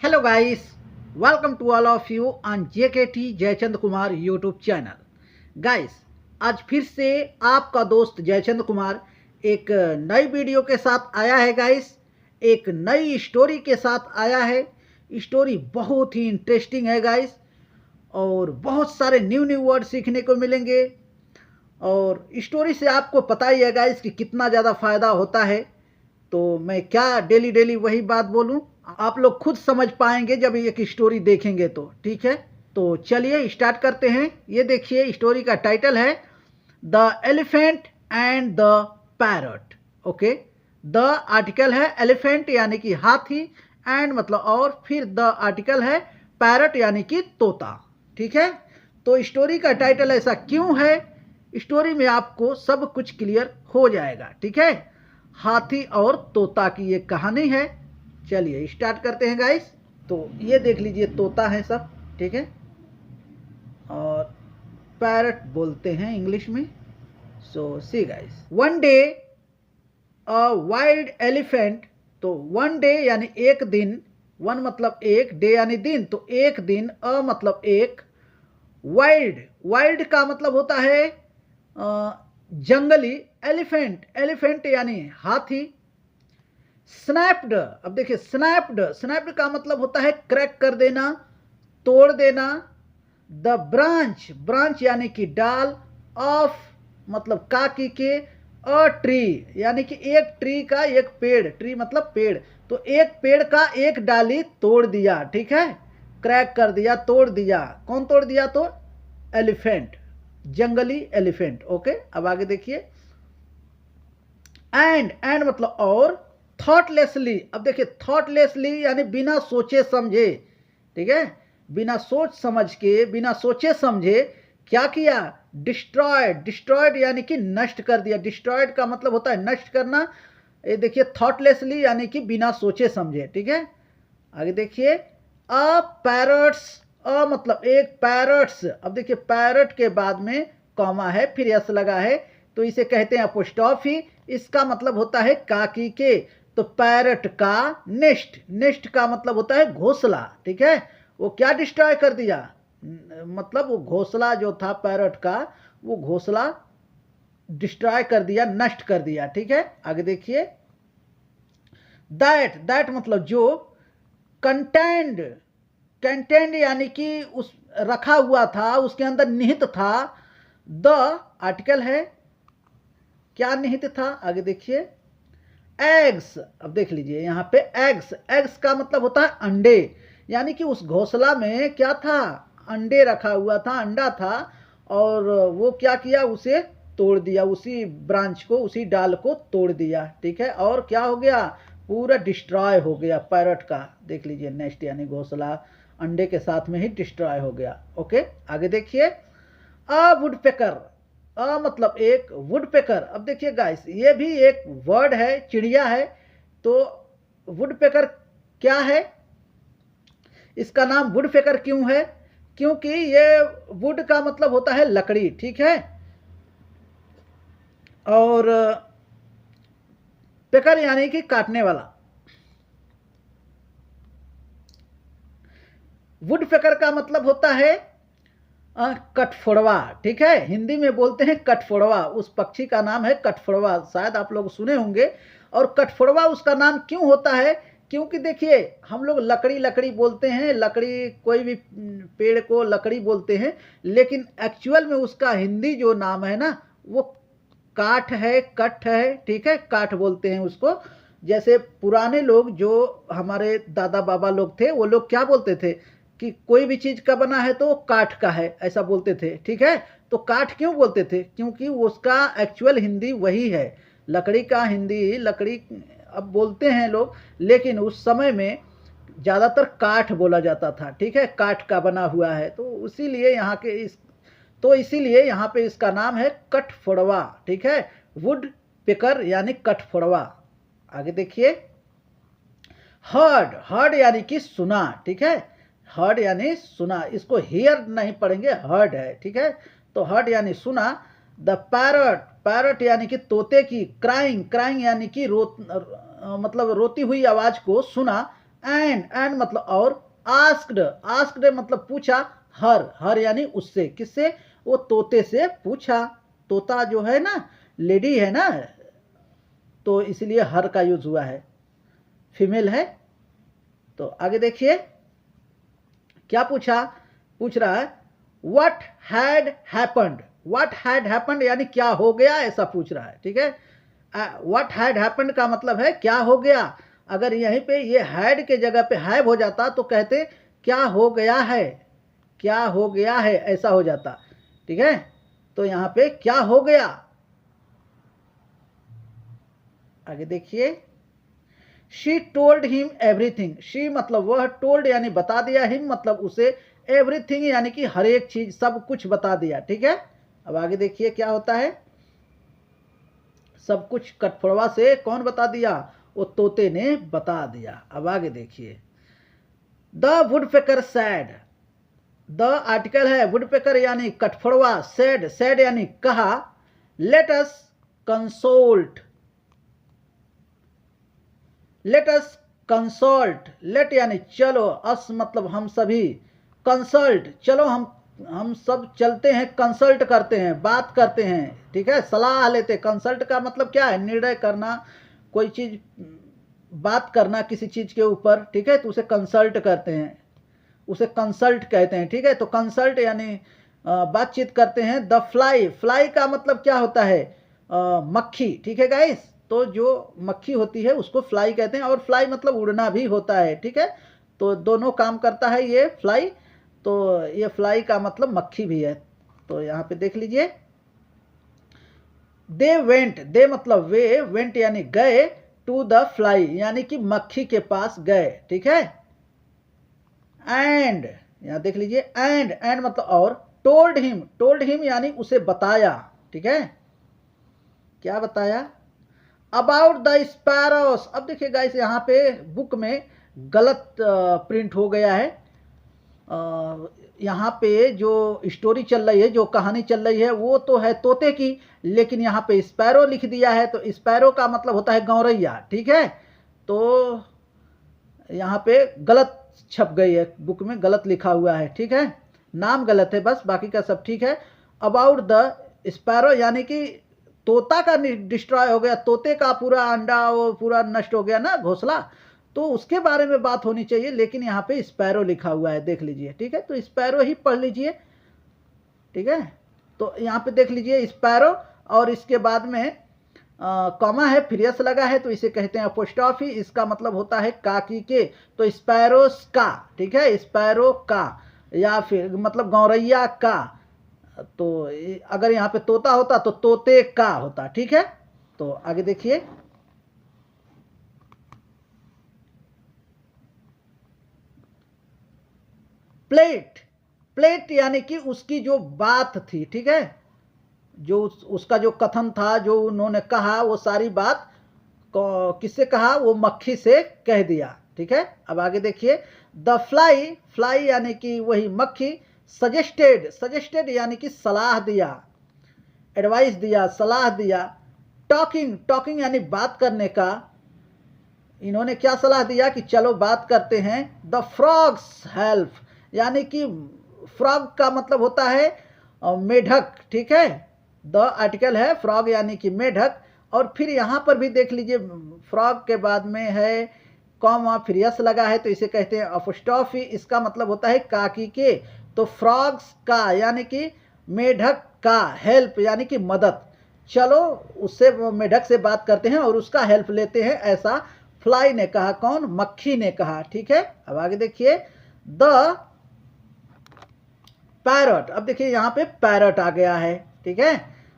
Hello guys, welcome to all of you on JKT Jaichand Kumar YouTube channel. Guys, आज फिर से आपका दोस्त जयचंद कुमार एक नई वीडियो के साथ आया है। गाइस, एक नई स्टोरी के साथ आया है। स्टोरी बहुत ही इंटरेस्टिंग है गाइस, और बहुत सारे न्यू वर्ड सीखने को मिलेंगे। और स्टोरी से आपको पता ही है गाइस कि कितना ज़्यादा फ़ायदा होता है। तो मैं क्या डेली वही बात बोलूं, आप लोग खुद समझ पाएंगे जब एक स्टोरी देखेंगे तो। ठीक है, तो चलिए स्टार्ट करते हैं। ये देखिए, स्टोरी का टाइटल है the elephant and the parrot. Okay, the article है एलिफेंट यानी कि हाथी, एंड मतलब और, फिर द आर्टिकल है पैरट यानी कि तोता। ठीक है, तो स्टोरी का टाइटल ऐसा क्यों है, स्टोरी में आपको सब कुछ क्लियर हो जाएगा। ठीक है, हाथी और तोता की ये कहानी है। चलिए स्टार्ट करते हैं गाइस। तो ये देख लीजिए, तोता है सब। ठीक है, और पैरट बोलते हैं इंग्लिश में। सो सी गाइस, वन डे अ वाइल्ड एलिफेंट। तो वन डे यानी एक दिन, वन मतलब एक, डे यानी दिन, तो एक दिन, अ मतलब एक, वाइल्ड, वाइल्ड का मतलब होता है जंगली, एलिफेंट, एलिफेंट यानी हाथी। स्नैप्ड, अब देखिए स्नैप्ड, स्नैप्ड का मतलब होता है क्रैक कर देना, तोड़ देना। द ब्रांच, ब्रांच यानी कि डाल, ऑफ मतलब का के, अ ट्री यानी कि एक ट्री का एक पेड़, ट्री मतलब पेड़, तो एक पेड़ का एक डाली तोड़ दिया। ठीक है, क्रैक कर दिया, तोड़ दिया। कौन तोड़ दिया? तो एलिफेंट, जंगली एलिफेंट। ओके, अब आगे देखिए। एंड मतलब और, थॉटलेसली, अब देखिए थॉटलेसली यानी बिना सोचे समझे। ठीक है, बिना सोच समझ के, बिना सोचे समझे क्या किया? डिस्ट्रॉयड, डिस्ट्रॉयड यानी कि नष्ट कर दिया। डिस्ट्रॉयड का मतलब होता है नष्ट करना। ये देखिए थॉटलेसली यानी कि बिना सोचे समझे। ठीक है, आगे देखिए। अ पैरट्स, अ मतलब एक, पैरट्स, अब देखिए पैरट के बाद में कॉमा है, फिर यस लगा है, तो इसे कहते हैं अपोस्ट्रोफी। इसका मतलब होता है काकी के। तो पैरट का नेस्ट, नेस्ट का मतलब होता है घोंसला। ठीक है, वो क्या डिस्ट्रॉय कर दिया, मतलब वो घोंसला जो था पैरट का, वो घोंसला डिस्ट्रॉय कर दिया, नष्ट कर दिया। ठीक है, आगे देखिए। दैट, दैट मतलब जो, कंटेंड, कंटेंड यानी कि उस रखा हुआ था, उसके अंदर निहित था। द आर्टिकल है, क्या निहित था? आगे देखिए। एग्स, अब देख लीजिए यहाँ पे एग्स, एग्स का मतलब होता है अंडे, यानी कि उस घोंसला में क्या था? अंडे रखा हुआ था, अंडा था, और वो क्या किया? उसे तोड़ दिया, उसी ब्रांच को, उसी डाल को तोड़ दिया। ठीक है, और क्या हो गया? पूरा डिस्ट्रॉय हो गया पैरट का। देख लीजिए, नेस्ट यानी घोंसला अंडे के साथ में ही डिस्ट्रॉय हो गया। ओके, आगे देखिए। अ वुडपेकर, अ मतलब एक, वुडपेकर, अब देखिए गाइस ये भी एक वर्ड है, चिड़िया है। तो वुडपेकर क्या है? इसका नाम वुडपेकर क्यों है? क्योंकि ये वुड का मतलब होता है लकड़ी। ठीक है, और पेकर यानी कि काटने वाला। वुडपेकर का मतलब होता है कठफोड़वा। ठीक है, हिंदी में बोलते हैं कठफोड़वा, उस पक्षी का नाम है कठफोड़वा, शायद आप लोग सुने होंगे। और कठफोड़वा उसका नाम क्यों होता है? क्योंकि देखिए हम लोग लकड़ी लकड़ी बोलते हैं, लकड़ी कोई भी पेड़ को लकड़ी बोलते हैं, लेकिन एक्चुअल में उसका हिंदी जो नाम है ना, वो काठ है, कठ है। ठीक है, काठ बोलते हैं उसको। जैसे पुराने लोग जो हमारे दादा बाबा लोग थे, वो लोग क्या बोलते थे कि कोई भी चीज़ का बना है तो वो काठ का है, ऐसा बोलते थे। ठीक है, तो काठ क्यों बोलते थे? क्योंकि उसका एक्चुअल हिंदी वही है। लकड़ी का हिंदी लकड़ी अब बोलते हैं लोग, लेकिन उस समय में ज़्यादातर काठ बोला जाता था। ठीक है, काठ का बना हुआ है, तो इसीलिए यहाँ के इस, तो इसीलिए यहाँ पे इसका नाम है कठफोड़वा। ठीक है, वुड पेकर यानी कठफोड़वा। आगे देखिए। हर्ड, हर्ड यानी कि सुना। ठीक है, हर्ड यानी सुना, इसको हियर नहीं पढ़ेंगे, हर्ड है। ठीक है, तो हर्ड यानी सुना। द पैरट, पैरट यानी कि तोते की, क्राइंग, क्राइंग यानी कि मतलब रोती हुई आवाज को सुना। एंड मतलब और, आस्क्ड, आस्क्ड मतलब पूछा, हर यानी उससे, किससे, वो तोते से पूछा। तोता जो है ना, लेडी है ना, तो इसलिए हर का यूज हुआ है, फीमेल है। तो आगे देखिए क्या पूछा, पूछ रहा है what had happened, what had happened यानी क्या हो गया, ऐसा पूछ रहा है, ठीक है। व्हाट हैड हैपेंड का मतलब है क्या हो गया। अगर यहीं पे ये हैड के जगह पे हैव हो जाता तो कहते क्या हो गया है, क्या हो गया है, ऐसा हो जाता, ठीक है। तो यहां पे क्या हो गया, आगे देखिए। She told him everything, she मतलब वह, टोल्ड यानी बता दिया, हिम मतलब उसे, एवरीथिंग यानी कि हर एक चीज, सब कुछ बता दिया, ठीक है। अब आगे देखिए क्या होता है, सब कुछ कठफोड़वा से कौन बता दिया, वो तोते ने बता दिया। अब आगे देखिए, the woodpecker said, the article है, वुडपेकर यानी कठफोड़वा, सैड, सैड यानी कहा, let us consult, let us consult, let यानी चलो, अस मतलब हम सभी, कंसल्ट चलो हम सब चलते हैं, कंसल्ट करते हैं, बात करते हैं, ठीक है, सलाह लेते। कंसल्ट का मतलब क्या है, निर्णय करना, कोई चीज बात करना किसी चीज के ऊपर, ठीक है, तो उसे कंसल्ट करते हैं, उसे कंसल्ट कहते हैं, ठीक है। तो कंसल्ट यानी बातचीत करते हैं। द फ्लाई, फ्लाई का मतलब क्या होता है, मक्खी, ठीक है गाइस। तो जो मक्खी होती है उसको फ्लाई कहते हैं, और फ्लाई मतलब उड़ना भी होता है, ठीक है। तो दोनों काम करता है ये फ्लाई, तो ये फ्लाई का मतलब मक्खी भी है। तो यहाँ पे देख लीजिए, दे वेंट, दे मतलब वे, वेंट यानी गए, टू द फ्लाई यानी कि मक्खी के पास गए, ठीक है। एंड यहां देख लीजिए, एंड मतलब और, टोल्ड हिम यानी उसे बताया, ठीक है, क्या बताया, अबाउट द स्पैरोस। अब देखिए गाइस यहाँ पे बुक में गलत प्रिंट हो गया है, यहाँ पे जो स्टोरी चल रही है, जो कहानी चल रही है, वो तो है तोते की, लेकिन यहाँ पे स्पैरो लिख दिया है। तो स्पैरो का मतलब होता है गौरैया, ठीक है। तो यहाँ पे गलत छप गई है, बुक में गलत लिखा हुआ है, ठीक है, नाम गलत है बस, बाकी का सब ठीक है। अबाउट द स्पैरो यानी कि तोता का डिस्ट्रॉय हो गया, तोते का पूरा अंडा वो पूरा नष्ट हो गया ना, घोंसला, तो उसके बारे में बात होनी चाहिए, लेकिन यहाँ पे स्पैरो लिखा हुआ है, देख लीजिए, ठीक है। तो स्पैरो ही पढ़ लीजिए, ठीक है। तो यहाँ पे देख लीजिए स्पैरो, और इसके बाद में कॉमा है, फिर यस लगा है, तो इसे कहते हैं अपोस्ट्रोफी, इसका मतलब होता है काकी के। तो स्पैरोस का, ठीक है, स्पैरो का, या फिर मतलब गौरैया का। तो अगर यहाँ पे तोता होता तो तोते का होता, ठीक है। तो आगे देखिए, प्लेट, प्लेट यानी कि उसकी जो बात थी, ठीक है, जो उसका जो कथन था, जो उन्होंने कहा, वो सारी बात किससे कहा, वो मक्खी से कह दिया, ठीक है। अब आगे देखिए, द फ्लाई, फ्लाई यानी कि वही मक्खी, सजेस्टेड, सजेस्टेड यानी कि सलाह दिया, एडवाइस दिया, सलाह दिया। टॉकिंग, टॉकिंग यानी बात करने का, इन्होंने क्या सलाह दिया कि चलो बात करते हैं। द फ्रॉग्स हेल्प यानी कि फ्रॉग का मतलब होता है मेढक, ठीक है। द आर्टिकल है, फ्रॉग यानी कि मेढक। और फिर यहाँ पर भी देख लीजिए, फ्रॉग के बाद में है कॉमा, फिर यस लगा है, तो इसे कहते हैं अपोस्ट्रोफी, इसका मतलब होता है काकी के। तो फ्रॉग्स का यानी कि मेढक का, हेल्प यानी कि मदद, चलो उससे मेढक से बात करते हैं और उसका हेल्प लेते हैं, ऐसा फ्लाई ने कहा, कौन, मक्खी ने कहा, ठीक है। अब आगे देखिए, द पैरट, अब देखिए यहाँ पे पैरट आ गया है, ठीक है।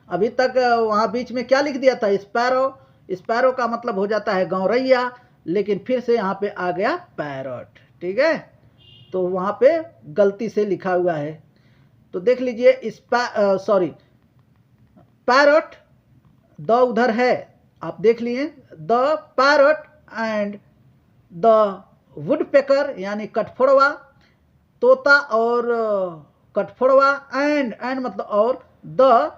अभी तक वहां बीच में क्या लिख दिया था, स्पैरो, स्पैरो का मतलब हो जाता है गौरैया, लेकिन फिर से यहाँ पे आ गया पैरट, ठीक है। तो वहां पे गलती से लिखा हुआ है, तो देख लीजिए, सॉरी, पैरट, द उधर है, आप देख लिए, the parrot and the woodpecker यानी कठफोड़वा, तोता और कठफोड़वा, एंड मतलब और, द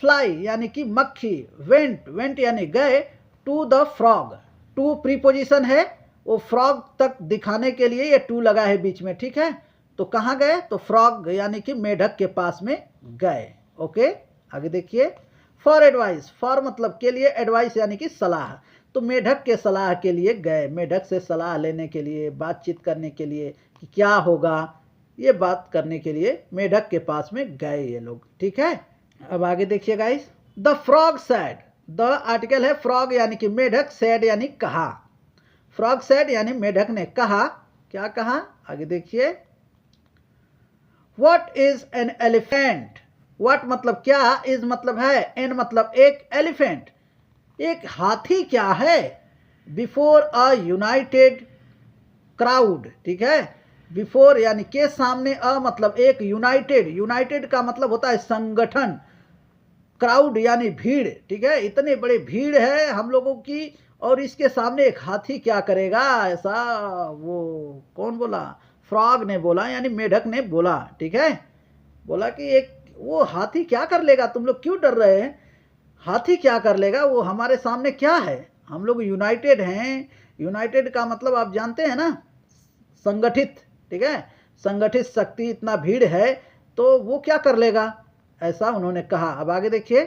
फ्लाई यानी कि मक्खी, वेंट, वेंट यानी गए, to the frog, to preposition है, वो फ्रॉग तक दिखाने के लिए ये टू लगा है बीच में, ठीक है। तो कहाँ गए, तो फ्रॉग यानी कि मेढक के पास में गए। ओके, आगे देखिए। फॉर एडवाइस, फॉर मतलब के लिए, एडवाइस यानी कि सलाह। तो मेढक के सलाह के लिए गए, मेढक से सलाह लेने के लिए, बातचीत करने के लिए कि क्या होगा, ये बात करने के लिए मेढक के पास में गए ये लोग, ठीक है। अब आगे देखिए guys. The frog sad, the article है फ्रॉग यानी कि मेढक, सैड यानी कहा। फ्रॉग सैड यानी मेढक ने कहा, क्या कहा, आगे देखिए। What is an elephant, what मतलब क्या, इज मतलब है, एन मतलब एक, एलिफेंट एक हाथी क्या है, बिफोर अ यूनाइटेड क्राउड, ठीक है। बिफोर यानी के सामने, अ मतलब एक, यूनाइटेड, यूनाइटेड का मतलब होता है संगठन, क्राउड यानी भीड़, ठीक है। इतने बड़े भीड़ है हम लोगों की, और इसके सामने एक हाथी क्या करेगा, ऐसा वो कौन बोला, फ्रॉग ने बोला, यानी मेढक ने बोला, ठीक है। बोला कि एक वो हाथी क्या कर लेगा, तुम लोग क्यों डर रहे हैं, हाथी क्या कर लेगा, वो हमारे सामने क्या है, हम लोग यूनाइटेड हैं। यूनाइटेड का मतलब आप जानते हैं ना, संगठित, ठीक है। संगठित शक्ति, इतना भीड़ है तो वो क्या कर लेगा, ऐसा उन्होंने कहा। अब आगे देखिए।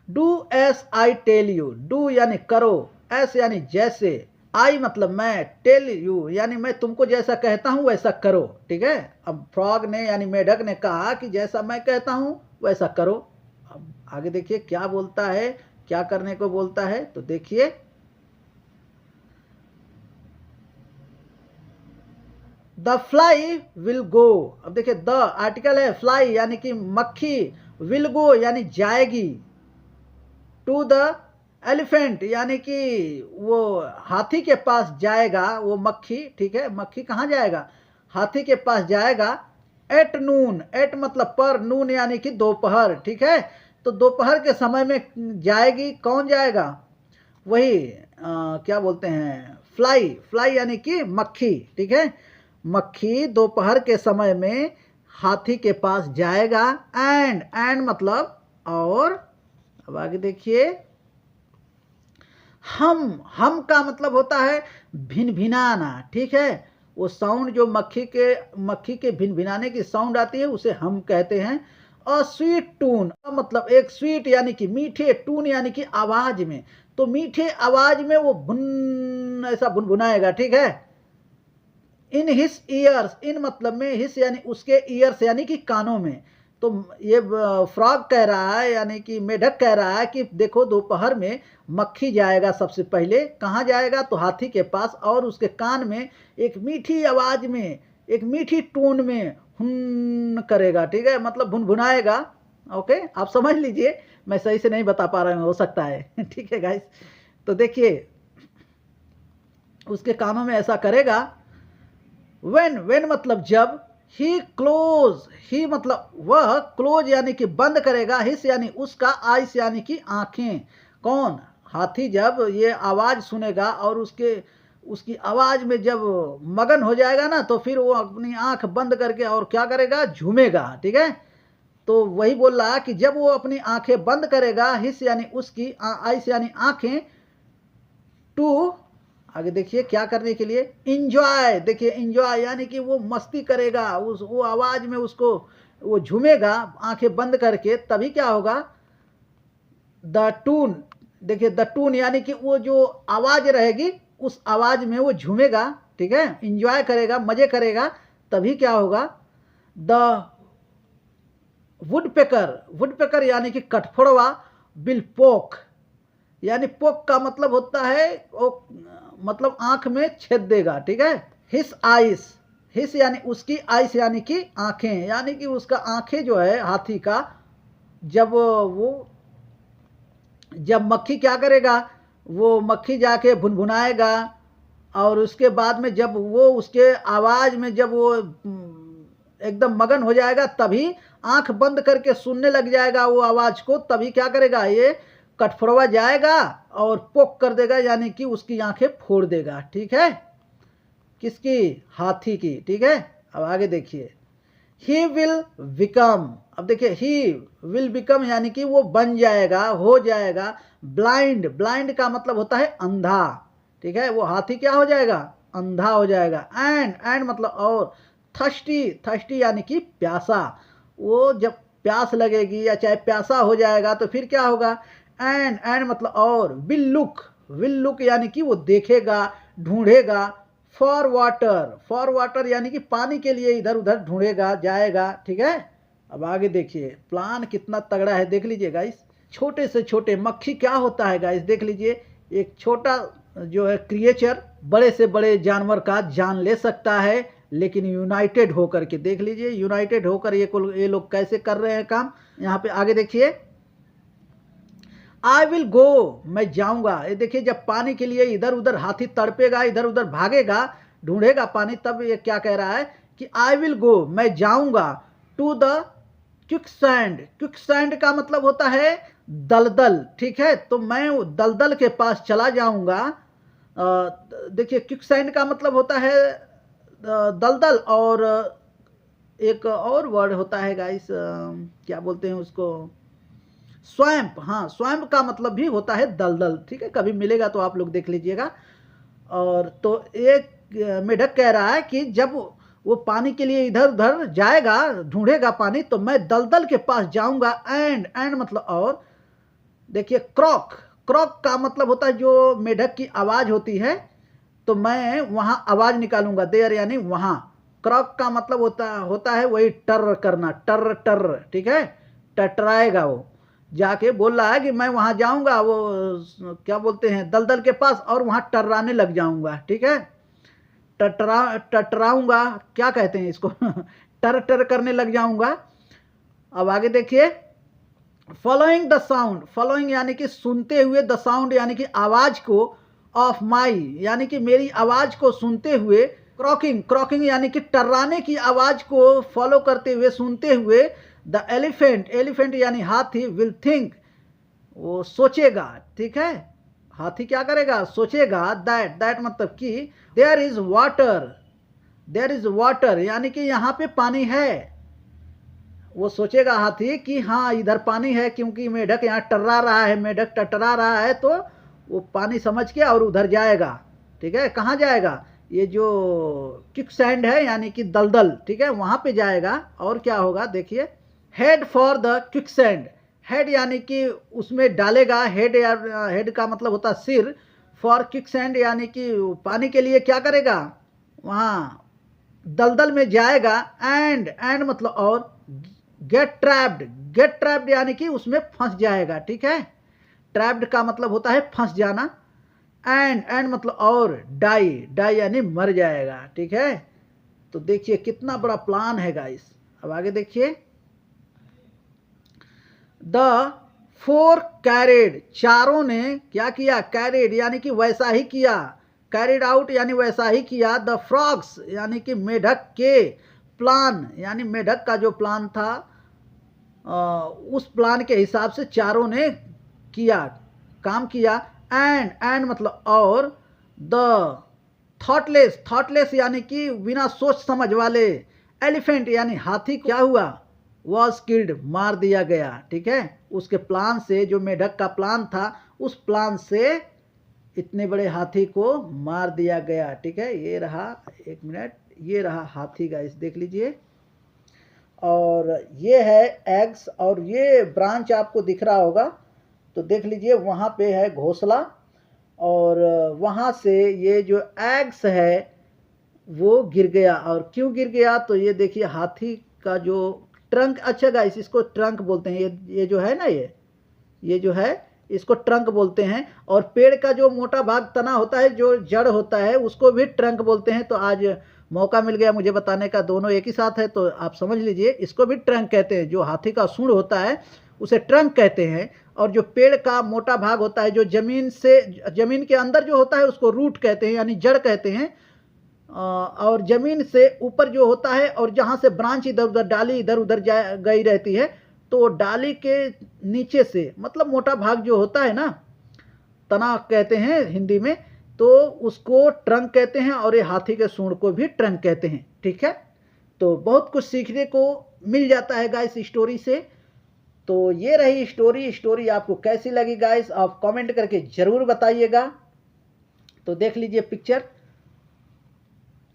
Do as I tell you, do यानी करो, एस यानी जैसे, आई मतलब मैं, टेल यू यानी मैं तुमको जैसा कहता हूं वैसा करो, ठीक है। अब फ्रॉग ने यानी मेढक ने कहा कि जैसा मैं कहता हूं वैसा करो। अब आगे देखिए क्या बोलता है, क्या करने को बोलता है, तो देखिए। द फ्लाई विल गो, अब देखिए द आर्टिकल है, फ्लाई यानी कि मक्खी, विल गो यानी जाएगी, टू द एलिफेंट यानी कि वो हाथी के पास जाएगा, वो मक्खी, ठीक है। मक्खी कहाँ जाएगा, हाथी के पास जाएगा। एट नून, एट मतलब पर, नून यानी कि दोपहर, ठीक है। तो दोपहर के समय में जाएगी, कौन जाएगा, वही क्या बोलते हैं, फ्लाई, फ्लाई यानी कि मक्खी, ठीक है। मक्खी दोपहर के समय में हाथी के पास जाएगा। एंड मतलब और, अब आगे देखिए। हम का मतलब होता है भिनभिनाना, ठीक है। वो साउंड जो मक्खी के भिनभिनाने की साउंड आती है उसे हम कहते हैं। और स्वीट टून मतलब एक, स्वीट यानी कि मीठे, टून यानी कि आवाज में, तो मीठे आवाज में वो भुन ऐसा भुनभुनाएगा, ठीक है। इन हिस ईयर्स, इन मतलब में, हिस यानी उसके, ईयर्स यानी कि कानों में। तो ये फ्रॉग कह रहा है यानी कि मेढक कह रहा है कि देखो दोपहर में मक्खी जाएगा सबसे पहले, कहाँ जाएगा, तो हाथी के पास, और उसके कान में एक मीठी आवाज में, एक मीठी टोन में हुन करेगा, ठीक है, मतलब भुनभुनाएगा। ओके, आप समझ लीजिए, मैं सही से नहीं बता पा रहा हूँ, हो सकता है ठीक है गाइस। तो देखिए उसके कानों में ऐसा करेगा। वेन मतलब जब, ही क्लोज, ही मतलब वह, क्लोज यानी कि बंद करेगा, हिस यानी उसका, आइस यानी कि आंखें, कौन, हाथी जब ये आवाज सुनेगा और उसकी आवाज में जब मगन हो जाएगा ना, तो फिर वो अपनी आंख बंद करके और क्या करेगा, झूमेगा, ठीक है। तो वही बोल रहा कि जब वो अपनी आंखें बंद करेगा, हिस यानी उसकी, आइस यानी आंखें, टू आगे देखिए क्या करने के लिए, इंजॉय, देखिए इंजॉय यानी कि वो मस्ती करेगा, उस वो आवाज में उसको वो झूमेगा आंखें बंद करके, तभी क्या होगा, द टून, देखिए द टून यानी कि वो जो आवाज रहेगी उस आवाज में वो झूमेगा, ठीक है, इंजॉय करेगा, मजे करेगा, तभी क्या होगा, द वुडपेकर, वुडपेकर यानी कि कठफोड़वा, विल पोक, यानी पोक का मतलब होता है वो मतलब आंख में छेद देगा, ठीक है। हिस आइस, हिस यानी उसकी, आइस यानी कि आंखें, यानी कि उसका आंखें जो है हाथी का, जब मक्खी क्या करेगा, वो मक्खी जाके भुनभुनाएगा, और उसके बाद में जब वो उसके आवाज में जब वो एकदम मगन हो जाएगा, तभी आंख बंद करके सुनने लग जाएगा वो आवाज को, तभी क्या करेगा, ये कठफोड़वा जाएगा और पोक कर देगा, यानी कि उसकी आंखें फोड़ देगा, ठीक है, किसकी, हाथी की, ठीक है। अब आगे देखिए। ही विल बिकम, अब देखिए ही विल बिकम यानी कि वो बन जाएगा, हो जाएगा। ब्लाइंड, ब्लाइंड का मतलब होता है अंधा, ठीक है, वो हाथी क्या हो जाएगा, अंधा हो जाएगा। एंड मतलब और, थर्स्टी यानी कि प्यासा, वो जब प्यास लगेगी या चाहे प्यासा हो जाएगा तो फिर क्या होगा, एंड मतलब और, विल लुक यानी कि वो देखेगा, ढूंढेगा, फॉर वाटर यानी कि पानी के लिए इधर उधर ढूंढेगा, जाएगा। ठीक है, अब आगे देखिए प्लान कितना तगड़ा है, देख लीजिए गाइस। छोटे से छोटे मक्खी क्या होता है गाइस, देख लीजिए, एक छोटा जो है क्रिएचर बड़े से बड़े जानवर का जान ले सकता है, लेकिन यूनाइटेड होकर के, देख लीजिए यूनाइटेड होकर ये लोग कैसे कर रहे हैं काम। यहाँ पे आगे देखिए, आई विल गो, मैं जाऊंगा। ये देखिए, जब पानी के लिए इधर उधर हाथी तड़पेगा, इधर उधर भागेगा, ढूंढेगा पानी, तब ये क्या कह रहा है कि आई विल गो, मैं जाऊंगा, टू द क्विकसैंड का मतलब होता है दलदल। ठीक है, तो मैं दलदल के पास चला जाऊंगा। देखिए क्विकसैंड का मतलब होता है दलदल, और एक और वर्ड होता है गाइस, क्या बोलते हैं उसको, स्वैम्प। हाँ, स्वैम्प का मतलब भी होता है दलदल। ठीक है, कभी मिलेगा तो आप लोग देख लीजिएगा। और तो एक मेढक कह रहा है कि जब वो पानी के लिए इधर उधर जाएगा, ढूंढेगा पानी, तो मैं दलदल के पास जाऊंगा। एंड मतलब और, देखिए क्रॉक का मतलब होता है जो मेढक की आवाज होती है, तो मैं वहां आवाज निकालूंगा, देयर यानी वहां। क्रॉक का मतलब होता है वही टर करना, टर। ठीक है, टटराएगा वो, जाके बोल रहा है कि मैं वहां जाऊंगा, वो क्या बोलते हैं दलदल के पास, और वहां टर्राने लग जाऊंगा। ठीक है, टटराऊंगा, क्या कहते हैं इसको टर करने लग जाऊंगा। अब आगे देखिए, फॉलोइंग द साउंड, फॉलोइंग यानी कि सुनते हुए, द साउंड यानी कि आवाज को, ऑफ माई यानी कि मेरी आवाज को सुनते हुए, क्रॉकिंग यानी कि टर्राने की आवाज को फॉलो करते हुए, सुनते हुए, द एलिफेंट यानी हाथी, विल थिंक, वो सोचेगा। ठीक है, हाथी क्या करेगा, सोचेगा, दैट मतलब कि देयर इज वाटर यानी कि यहाँ पे पानी है। वो सोचेगा हाथी कि हाँ इधर पानी है, क्योंकि मेढक यहाँ टर्रा रहा है, मेढक टटरा रहा है, तो वो पानी समझ के और उधर जाएगा। ठीक है, कहाँ जाएगा, ये जो क्विकसैंड है यानी कि दलदल, ठीक है, वहां पे जाएगा। और क्या होगा देखिए, head for the quicksand, head यानी कि उसमें डालेगा, हेड का मतलब होता है सिर, फॉर क्विकसैंड यानी कि पानी के लिए क्या करेगा, वहां दलदल में जाएगा। एंड मतलब और, गेट ट्रैप्ड यानी कि उसमें फंस जाएगा। ठीक है, ट्रैप्ड का मतलब होता है फंस जाना। एंड मतलब और, डाई यानी मर जाएगा। ठीक है, तो देखिए कितना बड़ा प्लान है गाइस। अब आगे देखिए, द फोर कैरेड, चारों ने क्या किया, कैरेड यानी कि वैसा ही किया, कैरिड आउट यानी वैसा ही किया, द फ्रॉग्स यानी कि मेढक के प्लान, यानी मेढक का जो प्लान था उस प्लान के हिसाब से चारों ने किया, काम किया। एंड मतलब और, द थॉटलेस यानी कि बिना सोच समझ वाले, एलिफेंट यानी हाथी क्या हुआ, वॉज किल्ड, मार दिया गया। ठीक है, उसके प्लान से, जो मेढक का प्लान था, उस प्लान से इतने बड़े हाथी को मार दिया गया। ठीक है, ये रहा, एक मिनट, ये रहा हाथी गाइस, देख लीजिए। और ये है एग्स, और ये ब्रांच आपको दिख रहा होगा, तो देख लीजिए वहाँ पे है घोंसला, और वहाँ से ये जो एग्स है वो गिर गया। और क्यों गिर गया, तो ये देखिए हाथी का जो ट्रंक, अच्छा गाइस इसको ट्रंक बोलते हैं, ये जो है ना, ये जो है इसको ट्रंक बोलते हैं। और पेड़ का जो मोटा भाग तना होता है, जो जड़ होता है, उसको भी ट्रंक बोलते हैं। तो आज मौका मिल गया मुझे बताने का, दोनों एक ही साथ है, तो आप समझ लीजिए इसको भी ट्रंक कहते हैं। जो हाथी का सूंड होता है उसे ट्रंक कहते हैं, और जो पेड़ का मोटा भाग होता है, जो जमीन के अंदर जो होता है, उसको रूट कहते हैं, यानी जड़ कहते हैं। और जमीन से ऊपर जो होता है, और जहाँ से ब्रांच इधर उधर, डाली इधर उधर गई रहती है, तो डाली के नीचे से, मतलब मोटा भाग जो होता है ना, तना कहते हैं हिंदी में, तो उसको ट्रंक कहते हैं। और ये हाथी के सूंड को भी ट्रंक कहते हैं। ठीक है, तो बहुत कुछ सीखने को मिल जाता है गाइस स्टोरी से। तो ये रही स्टोरी आपको कैसी लगी गाइस, आप कमेंट करके जरूर बताइएगा। तो देख लीजिए पिक्चर।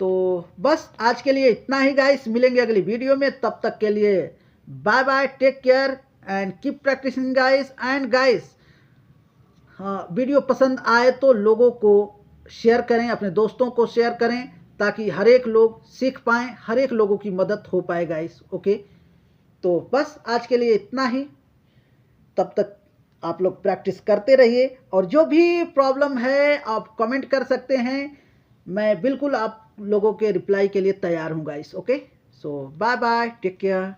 तो बस आज के लिए इतना ही गाइस, मिलेंगे अगली वीडियो में, तब तक के लिए bye bye, take care and keep practising guys. And guys, हाँ, वीडियो पसंद आए तो लोगों को शेयर करें, अपने दोस्तों को शेयर करें, ताकि हर एक लोग सीख पाएँ, हर एक लोगों की मदद हो पाए गाइस। ओके, तो बस आज के लिए इतना ही, तब तक आप लोग प्रैक्टिस करते रहिए, और जो भी प्रॉब्लम है आप कमेंट कर सकते हैं, मैं बिल्कुल आप लोगों के रिप्लाई के लिए तैयार हूँ गाइस। ओके, सो बाय बाय, टेक केयर।